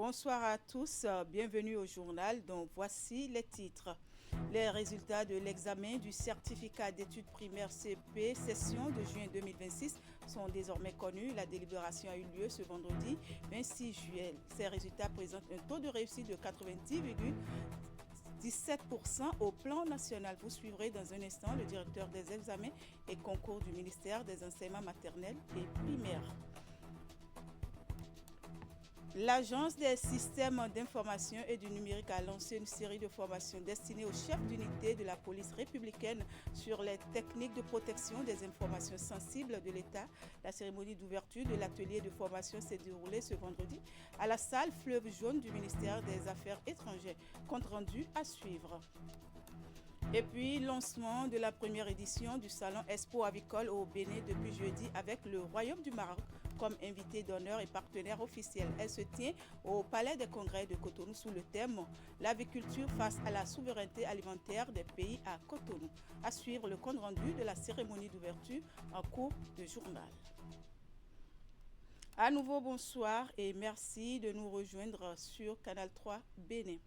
Bonsoir à tous, bienvenue au journal. Donc voici les titres. Les résultats de l'examen du certificat d'études primaires CP session de juin 2026 sont désormais connus. La délibération a eu lieu ce vendredi 26 juillet. Ces résultats présentent un taux de réussite de 90,17% au plan national. Vous suivrez dans un instant le directeur des examens et concours du ministère des enseignements maternels et primaires. L'Agence des systèmes d'information et du numérique a lancé une série de formations destinées aux chefs d'unité de la police républicaine sur les techniques de protection des informations sensibles de l'État. La cérémonie d'ouverture de l'atelier de formation s'est déroulée ce vendredi à la salle Fleuve Jaune du ministère des Affaires étrangères. Compte rendu à suivre. Et puis, lancement de la première édition du Salon Expo Avicole au Bénin depuis jeudi avec le Royaume du Maroc comme invité d'honneur et partenaire officiel. Elle se tient au Palais des Congrès de Cotonou sous le thème « L'aviculture face à la souveraineté alimentaire des pays à Cotonou ». À suivre le compte rendu de la cérémonie d'ouverture en cours de journal. À nouveau, bonsoir et merci de nous rejoindre sur Canal 3 Bénin.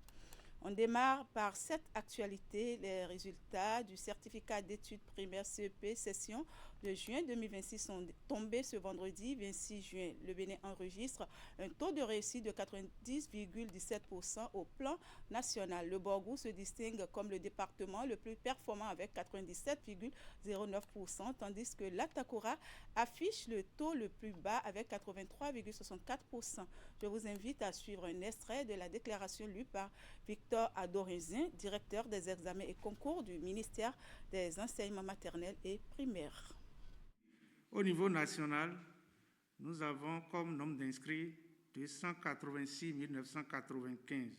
On démarre par cette actualité. Les résultats du certificat d'études primaires CEP session de juin 2026 sont tombés ce vendredi 26 juin. Le Bénin enregistre un taux de réussite de 90,17% au plan national. Le Borgou se distingue comme le département le plus performant avec 97,09%, tandis que l'Atakora affiche le taux le plus bas avec 83,64%. Je vous invite à suivre un extrait de la déclaration lue par Victor Adorizin, directeur des examens et concours du ministère des enseignements maternels et primaires. Au niveau national, nous avons comme nombre d'inscrits 286 995,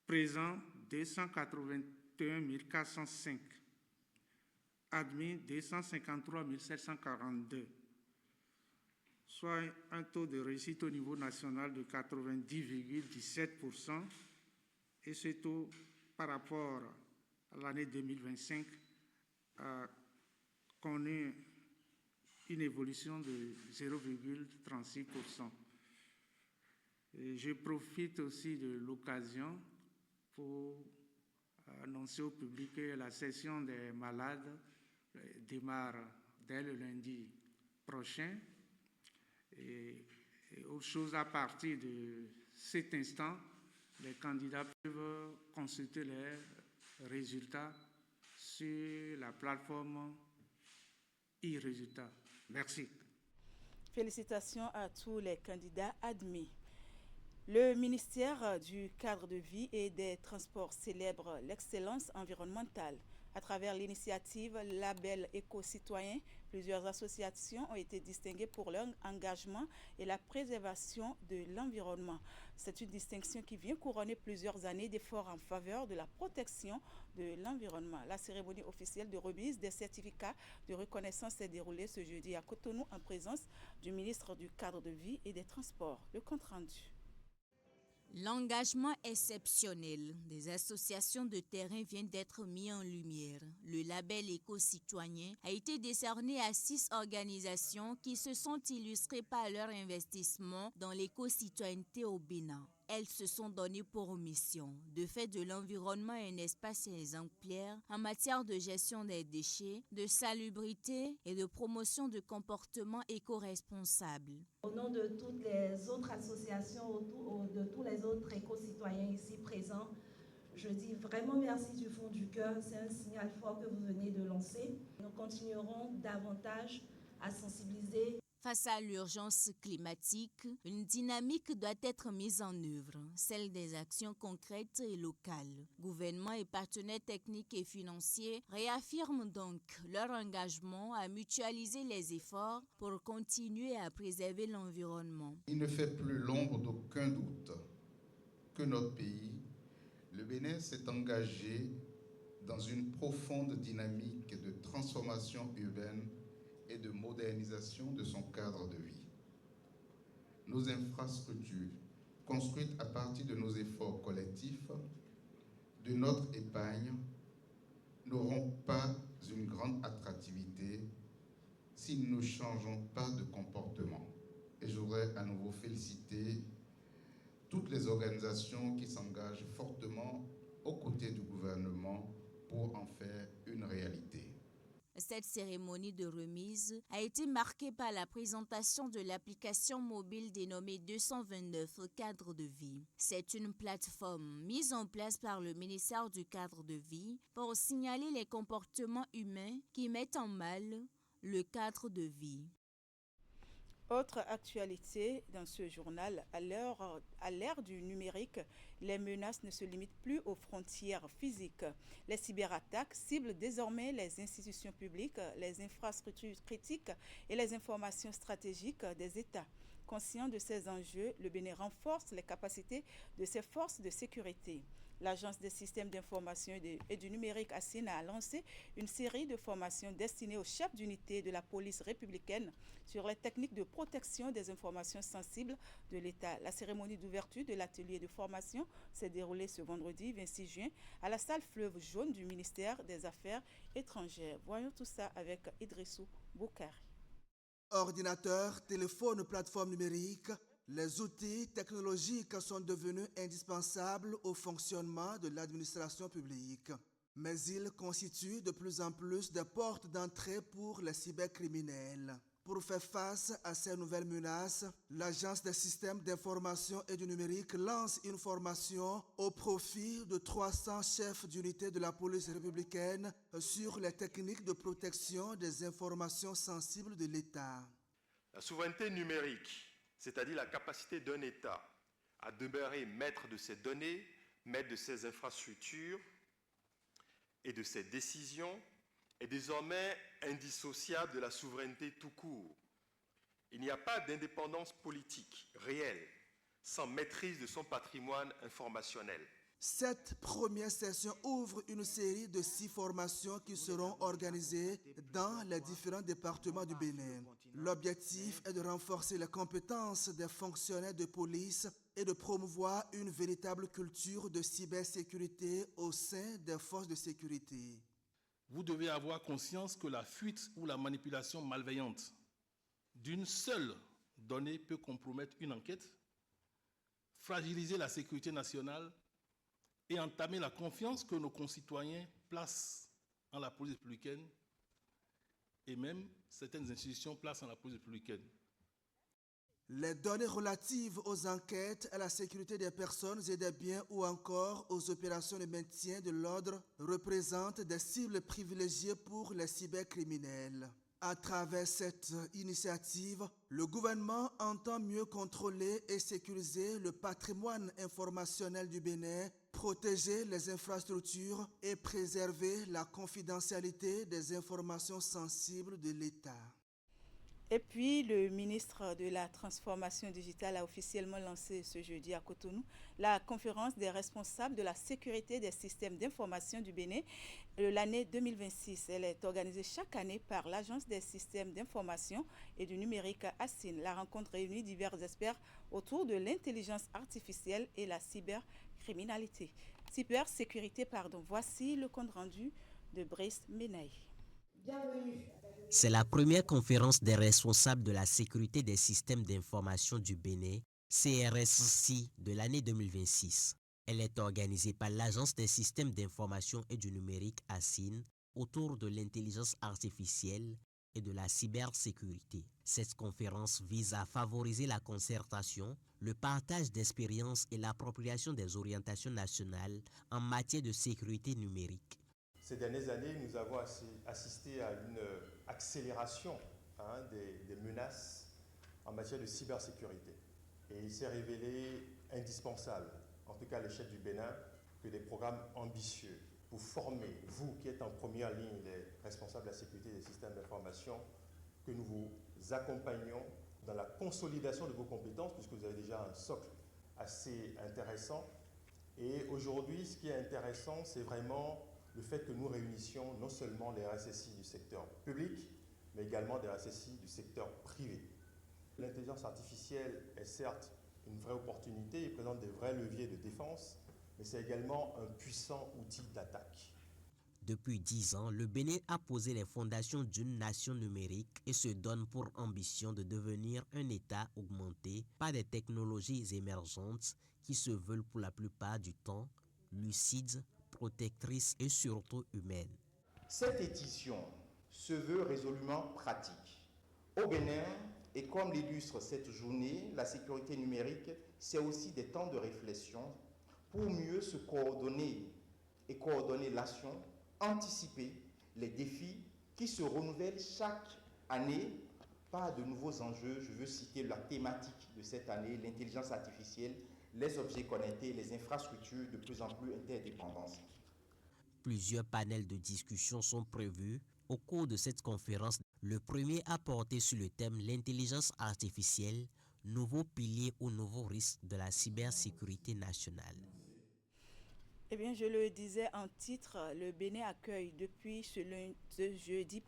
présents 281 405, admis 253 742, soit un taux de réussite au niveau national de 90,17%. Et ce taux, par rapport à l'année 2025, a connu une évolution de 0,36%. Je profite aussi de l'occasion pour annoncer au public que la session des malades démarre dès le lundi prochain. Et autre chose, à partir de cet instant, les candidats peuvent consulter les résultats sur la plateforme e-résultats. Merci. Félicitations à tous les candidats admis. Le ministère du cadre de vie et des transports célèbre l'excellence environnementale. À travers l'initiative Label éco-citoyen, plusieurs associations ont été distinguées pour leur engagement et la préservation de l'environnement. C'est une distinction qui vient couronner plusieurs années d'efforts en faveur de la protection de l'environnement. La cérémonie officielle de remise des certificats de reconnaissance s'est déroulée ce jeudi à Cotonou en présence du ministre du cadre de vie et des transports. Le compte rendu. L'engagement exceptionnel des associations de terrain vient d'être mis en lumière. Le label éco-citoyen a été décerné à 6 organisations qui se sont illustrées par leur investissement dans l'éco-citoyenneté au Bénin. Elles se sont données pour mission de faire de l'environnement un espace exemplaire en matière de gestion des déchets, de salubrité et de promotion de comportements éco-responsables. Au nom de toutes les autres associations, de tous les autres éco-citoyens ici présents, je dis vraiment merci du fond du cœur. C'est un signal fort que vous venez de lancer. Nous continuerons davantage à sensibiliser. Face à l'urgence climatique, une dynamique doit être mise en œuvre, celle des actions concrètes et locales. Gouvernements et partenaires techniques et financiers réaffirment donc leur engagement à mutualiser les efforts pour continuer à préserver l'environnement. Il ne fait plus l'ombre d'aucun doute que notre pays, le Bénin, s'est engagé dans une profonde dynamique de transformation urbaine et de modernisation de son cadre de vie. Nos infrastructures, construites à partir de nos efforts collectifs, de notre épargne, n'auront pas une grande attractivité si nous ne changeons pas de comportement. Et je voudrais à nouveau féliciter tous toutes les organisations qui s'engagent fortement aux côtés du gouvernement pour en faire une réalité. Cette cérémonie de remise a été marquée par la présentation de l'application mobile dénommée 229 Cadre de vie. C'est une plateforme mise en place par le ministère du Cadre de vie pour signaler les comportements humains qui mettent en mal le cadre de vie. Autre actualité dans ce journal, à l'ère du numérique, les menaces ne se limitent plus aux frontières physiques. Les cyberattaques ciblent désormais les institutions publiques, les infrastructures critiques et les informations stratégiques des États. Conscient de ces enjeux, le Bénin renforce les capacités de ses forces de sécurité. L'Agence des systèmes d'information et du numérique ASIN a lancé une série de formations destinées aux chefs d'unité de la police républicaine sur les techniques de protection des informations sensibles de l'État. La cérémonie d'ouverture de l'atelier de formation s'est déroulée ce vendredi 26 juin à la salle Fleuve Jaune du ministère des Affaires étrangères. Voyons tout ça avec Idrissou Boukari. Ordinateurs, téléphones, plateformes numériques, les outils technologiques sont devenus indispensables au fonctionnement de l'administration publique. Mais ils constituent de plus en plus des portes d'entrée pour les cybercriminels. Pour faire face à ces nouvelles menaces, l'Agence des systèmes d'information et du numérique lance une formation au profit de 300 chefs d'unité de la police républicaine sur les techniques de protection des informations sensibles de l'État. La souveraineté numérique, c'est-à-dire la capacité d'un État à demeurer maître de ses données, maître de ses infrastructures et de ses décisions, est désormais indissociable de la souveraineté tout court. Il n'y a pas d'indépendance politique réelle sans maîtrise de son patrimoine informationnel. Cette première session ouvre une série de 6 formations qui seront organisées dans les différents départements du Bénin. L'objectif est de renforcer les compétences des fonctionnaires de police et de promouvoir une véritable culture de cybersécurité au sein des forces de sécurité. Vous devez avoir conscience que la fuite ou la manipulation malveillante d'une seule donnée peut compromettre une enquête, fragiliser la sécurité nationale et entamer la confiance que nos concitoyens placent en la police républicaine et même certaines institutions placent en la police républicaine. Les données relatives aux enquêtes, à la sécurité des personnes et des biens ou encore aux opérations de maintien de l'ordre représentent des cibles privilégiées pour les cybercriminels. À travers cette initiative, le gouvernement entend mieux contrôler et sécuriser le patrimoine informationnel du Bénin, protéger les infrastructures et préserver la confidentialité des informations sensibles de l'État. Et puis, le ministre de la Transformation digitale a officiellement lancé ce jeudi à Cotonou la conférence des responsables de la sécurité des systèmes d'information du Bénin de l'année 2026. Elle est organisée chaque année par l'Agence des systèmes d'information et du numérique ASIN. La rencontre réunit divers experts autour de l'intelligence artificielle et la cybersécurité. Voici le compte rendu de Brice Menaï. Bienvenue. C'est la première conférence des responsables de la sécurité des systèmes d'information du Bénin, CRSI, de l'année 2026. Elle est organisée par l'Agence des systèmes d'information et du numérique ASIN autour de l'intelligence artificielle et de la cybersécurité. Cette conférence vise à favoriser la concertation, le partage d'expériences et l'appropriation des orientations nationales en matière de sécurité numérique. Ces dernières années, nous avons assisté à une accélération des menaces en matière de cybersécurité. Et il s'est révélé indispensable, en tout cas à l'échelle du Bénin, que des programmes ambitieux pour former, vous qui êtes en première ligne, les responsables de la sécurité des systèmes d'information, que nous vous accompagnions dans la consolidation de vos compétences, puisque vous avez déjà un socle assez intéressant. Et aujourd'hui, ce qui est intéressant, c'est vraiment le fait que nous réunissions non seulement les RSSI du secteur public, mais également des RSSI du secteur privé. L'intelligence artificielle est certes une vraie opportunité, il présente des vrais leviers de défense, mais c'est également un puissant outil d'attaque. Depuis 10 ans, le Bénin a posé les fondations d'une nation numérique et se donne pour ambition de devenir un État augmenté par des technologies émergentes qui se veulent pour la plupart du temps lucides, protectrices et surtout humaines. Cette édition se veut résolument pratique. Au Bénin, et comme l'illustre cette journée, la sécurité numérique, c'est aussi des temps de réflexion pour mieux se coordonner et coordonner l'action, anticiper les défis qui se renouvellent chaque année par de nouveaux enjeux. Je veux citer la thématique de cette année, l'intelligence artificielle, les objets connectés, les infrastructures de plus en plus interdépendantes. Plusieurs panels de discussion sont prévus au cours de cette conférence. Le premier a porté sur le thème l'intelligence artificielle, nouveau pilier ou nouveau risque de la cybersécurité nationale. Eh bien, je le disais en titre, le Bénin accueille depuis ce jeudi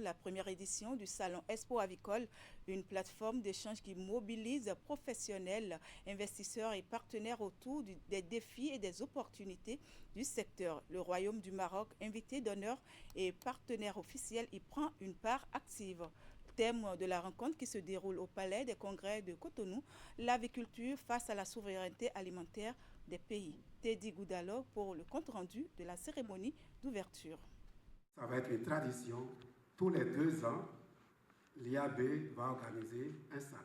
la première édition du Salon Expo Avicole, une plateforme d'échange qui mobilise professionnels, investisseurs et partenaires autour des défis et des opportunités du secteur. Le Royaume du Maroc, invité d'honneur et partenaire officiel, y prend une part active. Thème de la rencontre qui se déroule au Palais des Congrès de Cotonou, l'aviculture face à la souveraineté alimentaire des pays. Teddy Goudalo pour le compte-rendu de la cérémonie d'ouverture. Ça va être une tradition. Tous les 2 ans, l'IAB va organiser un salon.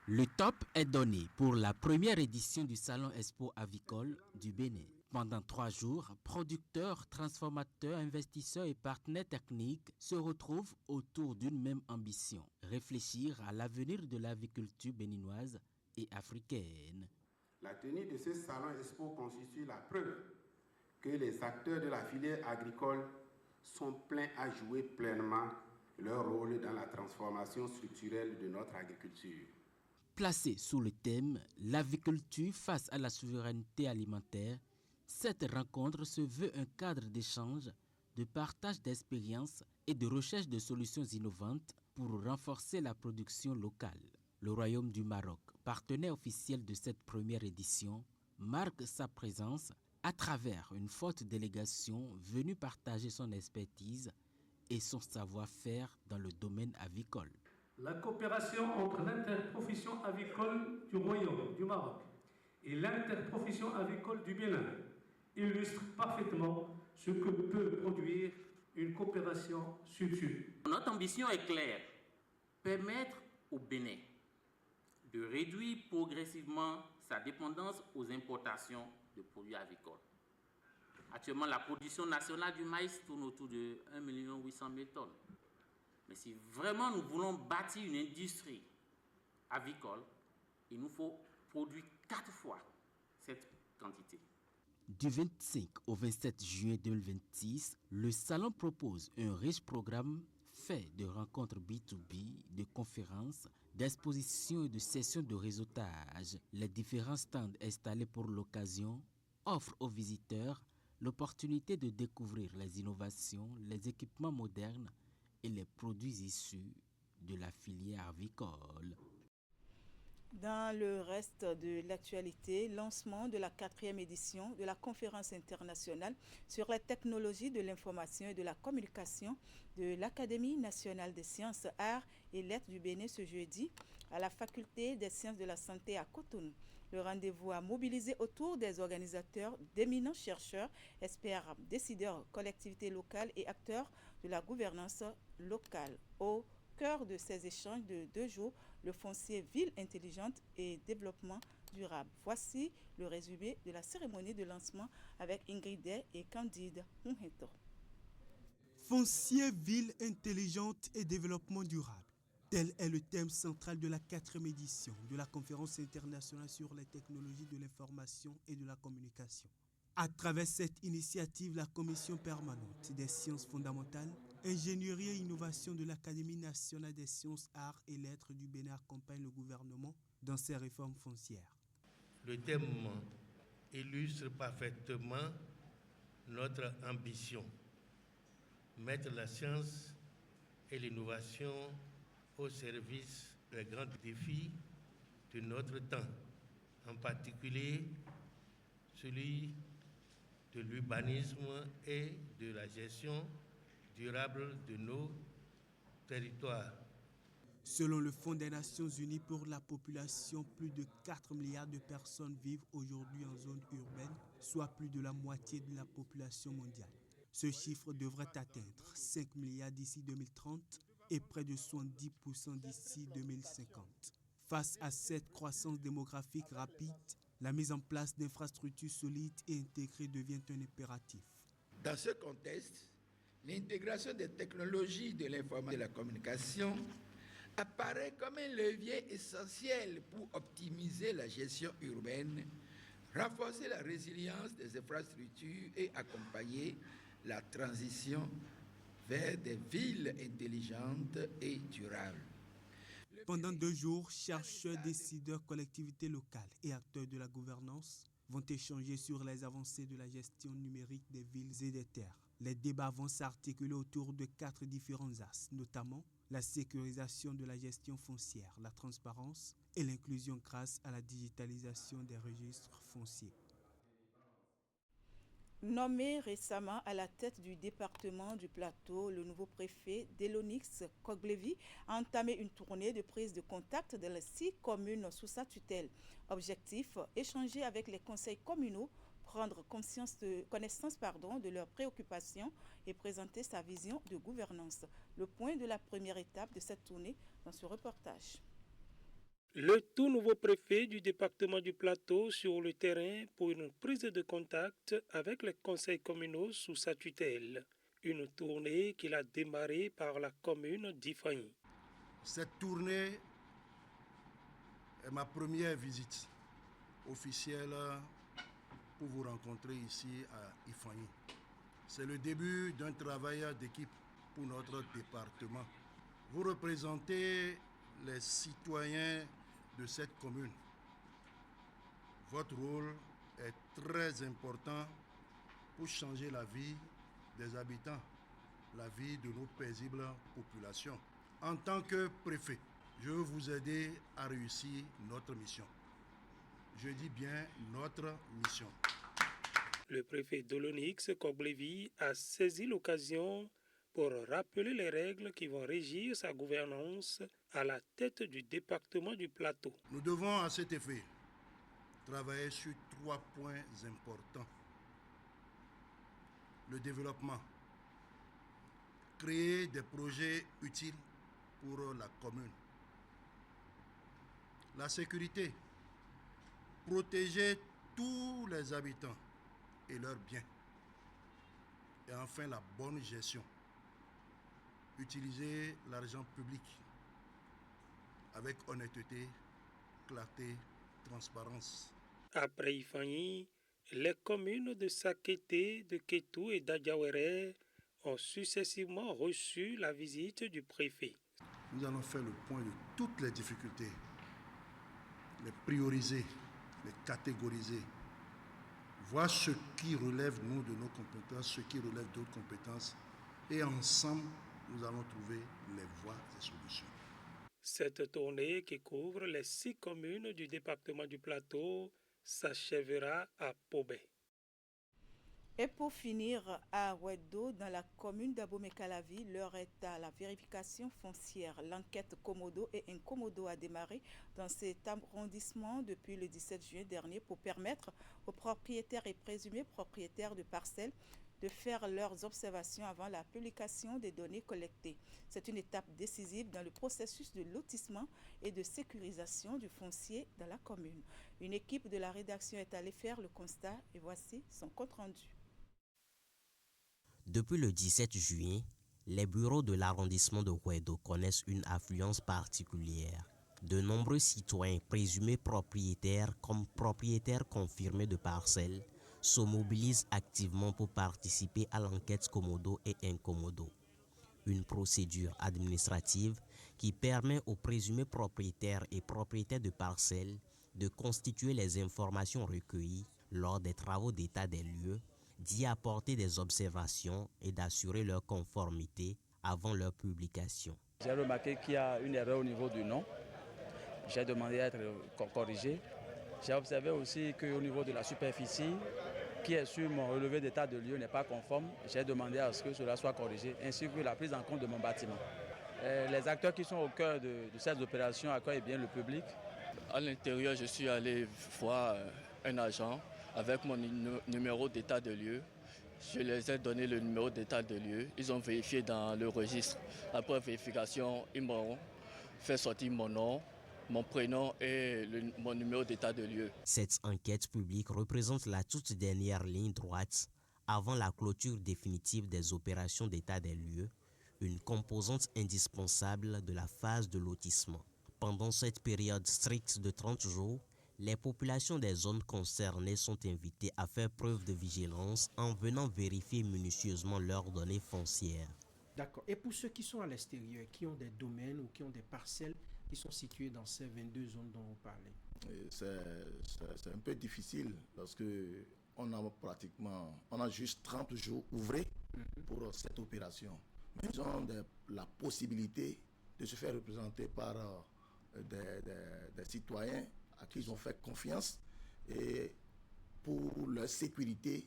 Le top est donné pour la première édition du Salon Expo Avicole du Bénin. Pendant 3 jours, producteurs, transformateurs, investisseurs et partenaires techniques se retrouvent autour d'une même ambition, réfléchir à l'avenir de l'aviculture béninoise et africaine. La tenue de ce salon Expo constitue la preuve que les acteurs de la filière agricole sont pleins à jouer pleinement leur rôle dans la transformation structurelle de notre agriculture. Placée sous le thème « L'aviculture face à la souveraineté alimentaire », cette rencontre se veut un cadre d'échange, de partage d'expériences et de recherche de solutions innovantes pour renforcer la production locale. Le Royaume du Maroc, partenaire officiel de cette première édition, marque sa présence à travers une forte délégation venue partager son expertise et son savoir-faire dans le domaine avicole. La coopération entre l'interprofession avicole du Royaume du Maroc et l'interprofession avicole du Bénin illustre parfaitement ce que peut produire une coopération sud-sud. Notre ambition est claire, permettre au Bénin de réduire progressivement sa dépendance aux importations de produits avicoles. Actuellement, la production nationale du maïs tourne autour de 1 800 000 tonnes. Mais si vraiment nous voulons bâtir une industrie avicole, il nous faut produire 4 fois cette quantité. Du 25 au 27 juin 2026, le salon propose un riche programme fait de rencontres B2B, de conférences, d'expositions et de sessions de réseautage. Les différents stands installés pour l'occasion offrent aux visiteurs l'opportunité de découvrir les innovations, les équipements modernes et les produits issus de la filière avicole. Dans le reste de l'actualité, lancement de la 4e édition de la conférence internationale sur les technologies de l'information et de la communication de l'Académie nationale des sciences, arts et lettres du Bénin ce jeudi à la faculté des sciences de la santé à Cotonou. Le rendez-vous a mobilisé autour des organisateurs d'éminents chercheurs, experts, décideurs, collectivités locales et acteurs de la gouvernance locale. Au cœur de ces échanges de 2 jours, le foncier Ville intelligente et développement durable. Voici le résumé de la cérémonie de lancement avec Ingrid Day et Candide Hunheto. Foncier Ville intelligente et développement durable. Tel est le thème central de la 4e édition de la conférence internationale sur les technologies de l'information et de la communication. À travers cette initiative, la Commission permanente des sciences fondamentales, ingénierie et innovation de l'Académie nationale des sciences, arts et lettres du Bénin accompagne le gouvernement dans ses réformes foncières. Le thème illustre parfaitement notre ambition, mettre la science et l'innovation au service des grands défis de notre temps, en particulier celui de l'urbanisme et de la gestion durable de nos territoires. Selon le Fonds des Nations Unies pour la population, plus de 4 milliards de personnes vivent aujourd'hui en zone urbaine, soit plus de la moitié de la population mondiale. Ce chiffre devrait atteindre 5 milliards d'ici 2030 et près de 70% d'ici 2050. Face à cette croissance démographique rapide, la mise en place d'infrastructures solides et intégrées devient un impératif. Dans ce contexte, l'intégration des technologies de l'information et de la communication apparaît comme un levier essentiel pour optimiser la gestion urbaine, renforcer la résilience des infrastructures et accompagner la transition vers des villes intelligentes et durables. Pendant 2 jours, chercheurs, décideurs, collectivités locales et acteurs de la gouvernance vont échanger sur les avancées de la gestion numérique des villes et des terres. Les débats vont s'articuler autour de 4 différents axes, notamment la sécurisation de la gestion foncière, la transparence et l'inclusion grâce à la digitalisation des registres fonciers. Nommé récemment à la tête du département du Plateau, le nouveau préfet Delonix Koglevi a entamé une tournée de prise de contact dans les 6 communes sous sa tutelle. Objectif, échanger avec les conseils communaux, prendre connaissance de leurs préoccupations et présenter sa vision de gouvernance. Le point de la première étape de cette tournée dans ce reportage. Le tout nouveau préfet du département du Plateau sur le terrain pour une prise de contact avec les conseils communaux sous sa tutelle. Une tournée qu'il a démarrée par la commune d'Ifani. Cette tournée est ma première visite officielle pour vous rencontrer ici à Ifani. C'est le début d'un travail d'équipe pour notre département. Vous représentez les citoyens de cette commune. Votre rôle est très important pour changer la vie des habitants, la vie de nos paisibles populations. En tant que préfet, je veux vous aider à réussir notre mission. Je dis bien notre mission. Le préfet Delonix Koglevi a saisi l'occasion pour rappeler les règles qui vont régir sa gouvernance à la tête du département du Plateau. Nous devons à cet effet travailler sur 3 points importants. Le développement, créer des projets utiles pour la commune. La sécurité, protéger tous les habitants et leurs biens. Et enfin, la bonne gestion. Utiliser l'argent public avec honnêteté, clarté, transparence. Après Ifani, les communes de Sakété, de Kétou et d'Adjawéré ont successivement reçu la visite du préfet. Nous allons faire le point de toutes les difficultés, les prioriser, les catégoriser, voir ce qui relève nous de nos compétences, ce qui relève d'autres compétences, et ensemble, nous allons trouver les voies et solutions. Cette tournée qui couvre les 6 communes du département du Plateau s'achèvera à Pobé. Et pour finir, à Ouedo, dans la commune d'Abomey-Calavi, l'heure est à la vérification foncière. L'enquête Komodo et Incomodo a démarré dans cet arrondissement depuis le 17 juin dernier pour permettre aux propriétaires et présumés propriétaires de parcelles de faire leurs observations avant la publication des données collectées. C'est une étape décisive dans le processus de lotissement et de sécurisation du foncier dans la commune. Une équipe de la rédaction est allée faire le constat et voici son compte-rendu. Depuis le 17 juillet, les bureaux de l'arrondissement de Ouedo connaissent une affluence particulière. De nombreux citoyens présumés propriétaires comme propriétaires confirmés de parcelles se mobilisent activement pour participer à l'enquête Komodo et Incomodo, une procédure administrative qui permet aux présumés propriétaires et propriétaires de parcelles de constituer les informations recueillies lors des travaux d'état des lieux, d'y apporter des observations et d'assurer leur conformité avant leur publication. J'ai remarqué qu'il y a une erreur au niveau du nom. J'ai demandé à être corrigé. J'ai observé aussi qu'au niveau de la superficie, qui est sur mon relevé d'état de lieu n'est pas conforme. J'ai demandé à ce que cela soit corrigé, ainsi que la prise en compte de mon bâtiment. Les acteurs qui sont au cœur de cette opération accueillent bien le public. À l'intérieur, je suis allé voir un agent avec mon numéro d'état de lieu. Je les ai donné le numéro d'état de lieu. Ils ont vérifié dans le registre. Après vérification, ils m'ont fait sortir mon nom, mon prénom et mon numéro d'état de lieu. Cette enquête publique représente la toute dernière ligne droite avant la clôture définitive des opérations d'état des lieux, une composante indispensable de la phase de lotissement. Pendant cette période stricte de 30 jours, les populations des zones concernées sont invitées à faire preuve de vigilance en venant vérifier minutieusement leurs données foncières. D'accord. Et pour ceux qui sont à l'extérieur, qui ont des domaines ou qui ont des parcelles qui sont situées dans ces 22 zones dont vous parlez? C'est un peu difficile parce que on a juste 30 jours ouvrés pour cette opération. Mais ils ont la possibilité de se faire représenter par des citoyens à qui ils ont fait confiance et pour leur sécurité,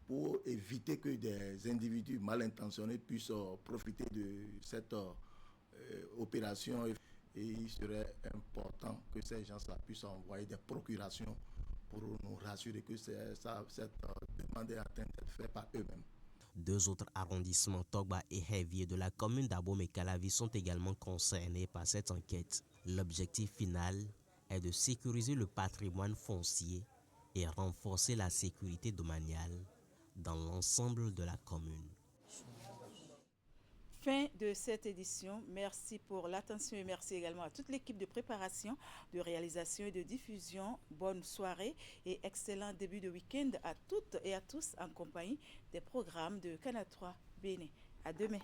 pour éviter que des individus mal intentionnés puissent profiter de cette opération. Et il serait important que ces gens-là puissent envoyer des procurations pour nous rassurer que cette demande est en train d'être faite par eux-mêmes. 2 autres arrondissements, Togba et Hevier de la commune d'Abomey-Calavi, sont également concernés par cette enquête. L'objectif final est de sécuriser le patrimoine foncier et renforcer la sécurité domaniale dans l'ensemble de la commune. Fin de cette édition. Merci pour l'attention et merci également à toute l'équipe de préparation, de réalisation et de diffusion. Bonne soirée et excellent début de week-end à toutes et à tous en compagnie des programmes de Canal 3 Bénin. À demain.